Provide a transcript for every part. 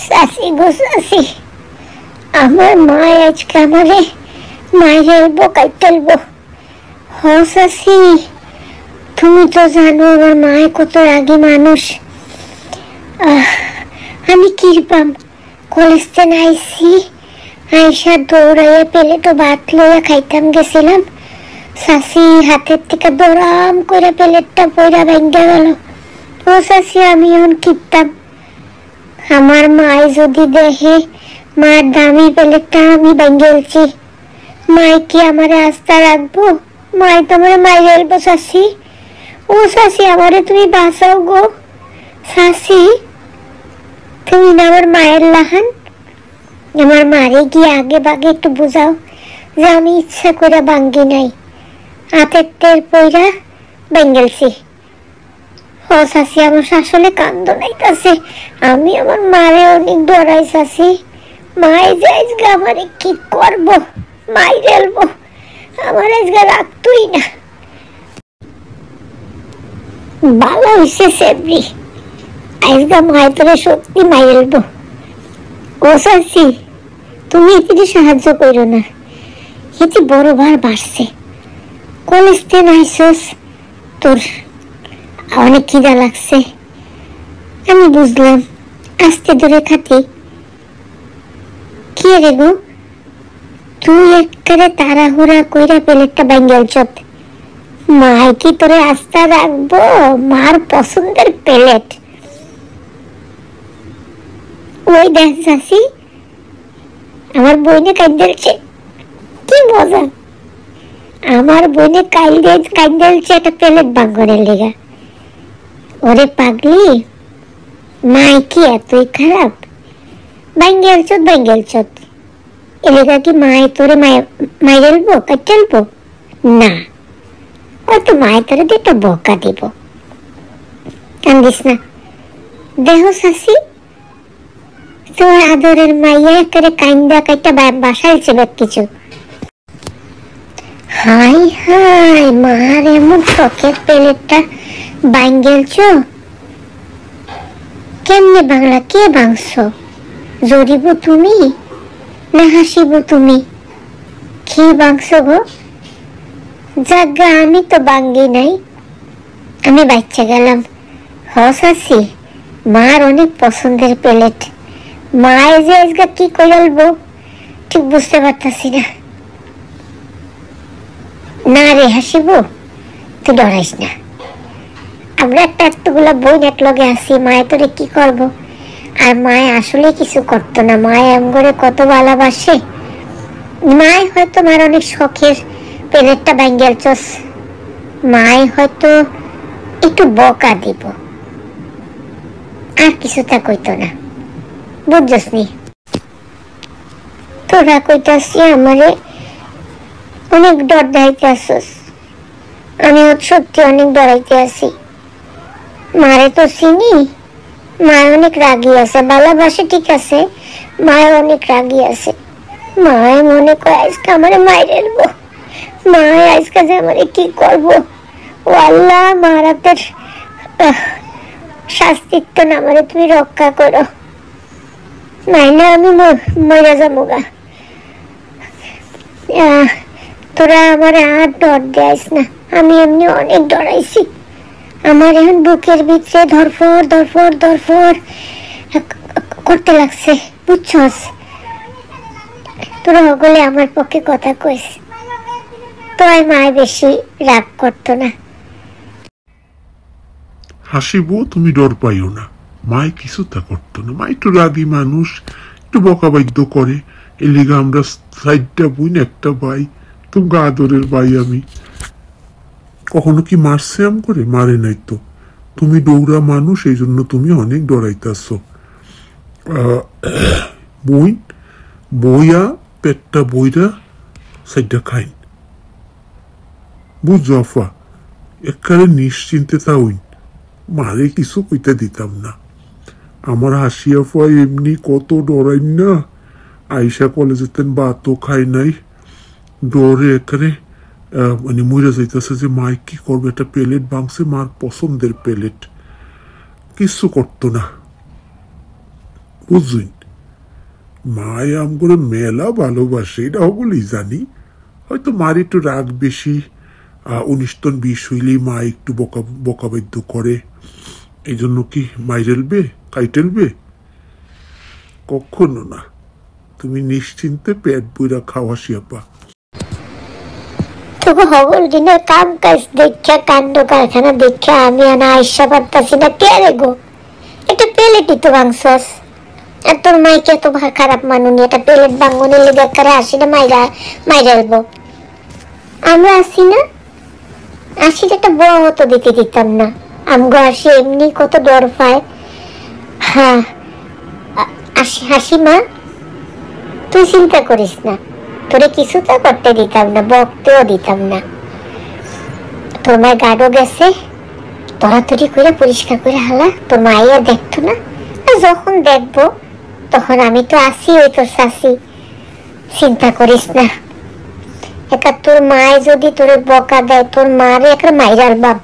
চাচি গো চাচি, আমার মা আজকে আমারে মাইরেলবো কাইতেলবো। হ চাচি, তুমি তো জানো আমার মায় কত রাগী মানুষ। আমি কি পাম, কলেজতে আইসি, আইসা দৌড়াইয়া প্লেটও ভাত লইয়া খাইতাম গেছিলাম। চাচি হাতের থেকে দৌড়াম করে প্লেটটা পয়রা ভাঙ্গা গেল। ও চাচি, আমি এখন কিতাম, আমার মায় যদি দেখে মার দামি প্লেটটা আমি ভাঙ্গেলছি, মায় কি আমারে আস্থা রাখবো? মায় তো আমারে মাইরে এলবো চাচি। ও চাচি, আমারে তুমি বাঁচাও গো চাচি, তুমি না আমার মায়ের লাহান। আমার মারে গিয়ে আগে বাগে একটু বুঝাও যে আমি ইচ্ছা করে ভাঙ্গি নাই, হাতের তেল পয়রা ভাঙ্গেলছি। ও চাচি, আমার আসলে কান্দ নাইতাছে, আমি আমার মারে অনেক ডরাই চাচি। মাই যে আজকে আমারে কি করবো, মাইরে এলবো, আমার আজকে রাখতোই না। ভালো হইছে সেবরি, আজকে মায় তোরে সত্যি মাইরেলবো। ও চাচি, তুমি এতে সাহায্য করো না, এতে বড় ভার বাড়ছে। কলেজ থেকে আইসস, তোর অনেক খিদা লাগছে, আমি বুঝলাম, আস্তে ধরে খাতি। কি রে গো, তুই একেবারে তাড়াহুড়া কইরা প্লেটটা ভাঙ্গেলছ। মায় কি তোরে আস্থা রাখবো? মার পছন্দের প্লেট। ওই দেখ চাচি, আমার বইনে কাঁদেলছে, কি মজা। আমার বইনে কাঁদেলছে একটা প্লেট ভাঙ্গনের লেগা। ওরে পাগলি, মায় কি এতই খারাপ? ভাঙ্গেলছ এলেগা কি মায় তোরে মাইরেলবো কাটেলবো? না, তো মায় তোরে একটা বকা দিব। কান্দিস না, দেহ চাচি, তোর আদরের মাইয়া করে কান্দা কাইটা বাসাইছে কিছু। হাই হাই, মার এমন শখের প্লেটটা ভাঙ্গেলছ কেমনে? বাংলা কে ভাঙছ? জড়িব তুমি না হাসিব তুমি? খেয়ে ভাঙছ গো? জাগা, আমি তো ভাঙ্গি নাই, আমি বাচ্চা গেলাম। হ চাচি, মার অনেক পছন্দের প্লেট। মায় যে আজকে কি কইলবো ঠিক বুঝতে পারতাছি না। না রে হাসিব, তুই ডরাইস না, আমরা একটা এতগুলা বই এক লগে আছি, মায় তোরে কি করব? আর মায় আসলে কিছু করতো না, মায় এম করে কত ভালোবাসে। মায় হয়তো মার অনেক শখের প্লেটটা ভাঙ্গেলছস, মায় হয়তো একটু বকা দিব, আর কিছু তা কইতো না, বুঝছস নি? তোরা কইতাছি আমারে অনেক ডর দাইতে আসস, আমি সত্যি অনেক ডরাইতে আছি। মারে তো চিনি, মায় অনেক রাগি আছে, ভালোবাসে ঠিক আছে, মায় অনেক রাগি আছে। মায় মনে করে আজকে আমারে মাইরেলবো, মায় আজকে যে আমারে কি করবো। ও আল্লাহ, মারাতের শাস্তিত্ব না, আমারে তুমি রক্ষা করো, নাইলে আমি মরে যাবো গা। তোরা আমারে আর ডর দেয়াইস না, আমি এমনি অনেক ডরাইছি। আমার এখন বুকের ভিতরে ধরফর ধরফর ধরফর করতে লাগছে, বুঝছস? তোরা হগলে আমার পক্ষে কথা কইস, তোর মায় বেশি রাগ করতো না। হাসিব, তুমি ডর পাইও না, মায় কিছু তা করতো না। মা একটু রাগী মানুষ, একটু বকাবাদ্য করে, এ লিগা আমরা সাইডটা বোন একটা ভাই, তুমি আদরের ভাই। আমি কখনো কি মারছে আম করে? মারে নাই তো। তুমি দৌড়া মানুষ, এই জন্য তুমি অনেক ডরাইতাছ। বই বইয়া পেটটা বইরা সাইডটা খাইন, বুঝ জফা, একারে নিশ্চিন্তে তাওইন, মারে কিছু কইতে দিতাম না। আমার হাসিয়া ফয় এমনি কত ডরাইন না, আইসা কলেজে তেন ভাতও খাই নাই, ডরে একারে মানে মইরা যাইতেছে যে মায় কি করবে, একটা প্লেট ভাঙছে, মার পছন্দের প্লেট, কিছু করতো না। বুঝুন মায় আম করে মেলা ভালোবাসে, এটা ওগুলি জানি। হয়তো মার একটু রাগ বেশি, 19 20 হইলেই মা একটু বকাবাদ্য করে। এই জন্য কি মাইরেলবে কাইটেলবে? কখনো না। তুমি নিশ্চিন্তে পেট বইরা খাওয়া শিয়াপা। তোকে হগল দিনের কাম কাজ দেখা, কাণ্ড কারখানা দেখা আমি আনা আইসা পারতাছি না। কে রে গো, একটা প্লেটই তো ভাঙছস। আর তোর মাইকে এত খারাপ মানুনি, একটা প্লেট ভাঙনের লেগে করে আসি না মাইরালবো। আমরা আসি না, আসিলে একটা বড় মতো দিতে দিতাম না। আমগো আসি এমনি কত ডর পায়। হ্যাঁ হাসি মা, তুই চিন্তা করিস না, তোরে কিছু তো করতে দিতাম না, বকতেও দিতাম না। তোর মায়ের গাড়ো গেছে, তড়াতড়ি করে পরিষ্কার করে হালা, তোর মাইয়া দেখতো না। যখন দেখবো তখন আমি তো আসি, ওই তোর শাসি, চিন্তা করিস না। একা তোর মায় যদি তোরে বকা দেয়, তোর মারে একটা মাইরাল বাপ,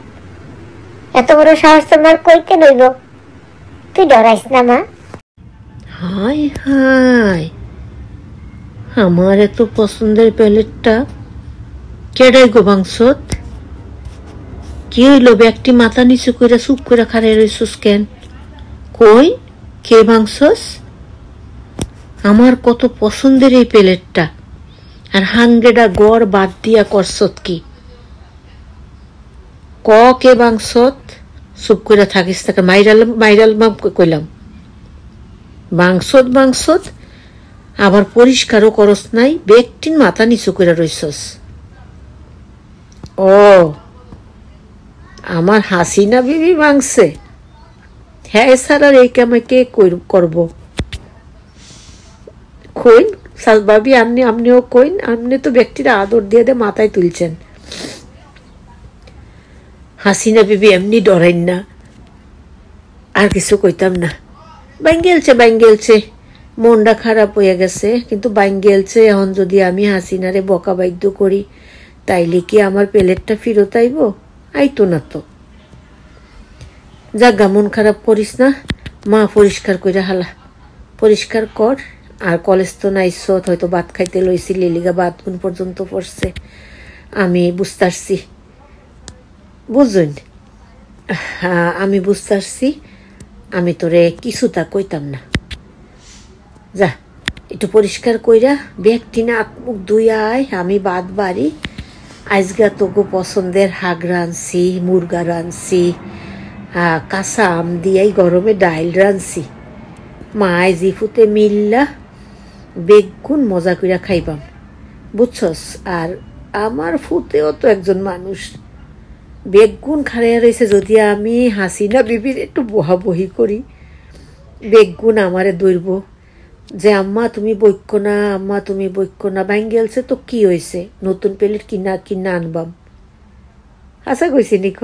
এত বড় সাহস তোমার কইতে লইব? তুই ডরাইস না মা। হাই হাই, আমার এত পছন্দের প্লেটটা কেডাই গো ভাঙছত? কি হইল? ব্যাগটি মাথা নিচু করে চুপ করে খাড়াই রইছস কেন? কই, কে ভাঙছস? আমার কত পছন্দের এই প্লেটটা, আর হাঙ্গেডা গড় বাদ দিয়া করছত কি? কে ভাঙছত? চুপ করে থাকিস, তাকে মাইরাল কইলাম। বাংসত আবার পরিষ্কারও করস নাই, ব্যক্তির মাথা নিচু করে রইছস। ও, আমার হাসিনা বিবি ভাঙছে? হ্যাঁ, এছাড়া এই কামে কে করব? কইন ভাবি, আপনিও কইন, আপনি তো ব্যক্তির আদর দিয়ে মাথায় তুলছেন। হাসিনা বিবি এমনি ডরাইন না, আর কিছু কইতাম না। বাইঙ্গেলছে, মনটা খারাপ হয়ে গেছে, কিন্তু বাইঙ্গেলছে। এখন যদি আমি হাসিনারে বকা বাধ্য করি, তাইলে কি আমার প্লেটটা ফেরত আইব? আইতো না তো। যাগা, মন খারাপ করিস না, মা পরিষ্কার করে হালা, পরিষ্কার কর। আর কলেজ তো নাইছ, হয়তো ভাত খাইতে লইছি, লিলিগা ভাত কোন পর্যন্ত পড়ছে আমি বুঝতারছি। বুঝুন, আমি বুঝতারছি, আমি তোরে কিছুটা কইতাম না। যা, একটু পরিষ্কার কইরা ব্যক্তি না মুখ ধুই আয়, আমি বাদ বাড়ি। আজগা তোকে পছন্দের হাগ রাঁধছি, মুরগা রাঁধছি, কাঁচা আম দিয়াই গরমে ডাইল রাঁধছি। মায় জিফুতে মিল্লা বেগুন মজা কইরা খাইবাম, বুঝছস? আর আমার ফুতেও তো একজন মানুষ, বেগুন খাড়াইয়া রয়েছে। যদি আমি হাসিনা বিবির একটু বহাবহি করি, বেগুন আমারে দৌড়ব যে আম্মা তুমি বৈক্য না, আম্মা তুমি বৈক্য না। ভাঙ্গেলছে তো কি হয়েছে, নতুন প্লেট কিনা আনবাম। আশা কইছি নিক।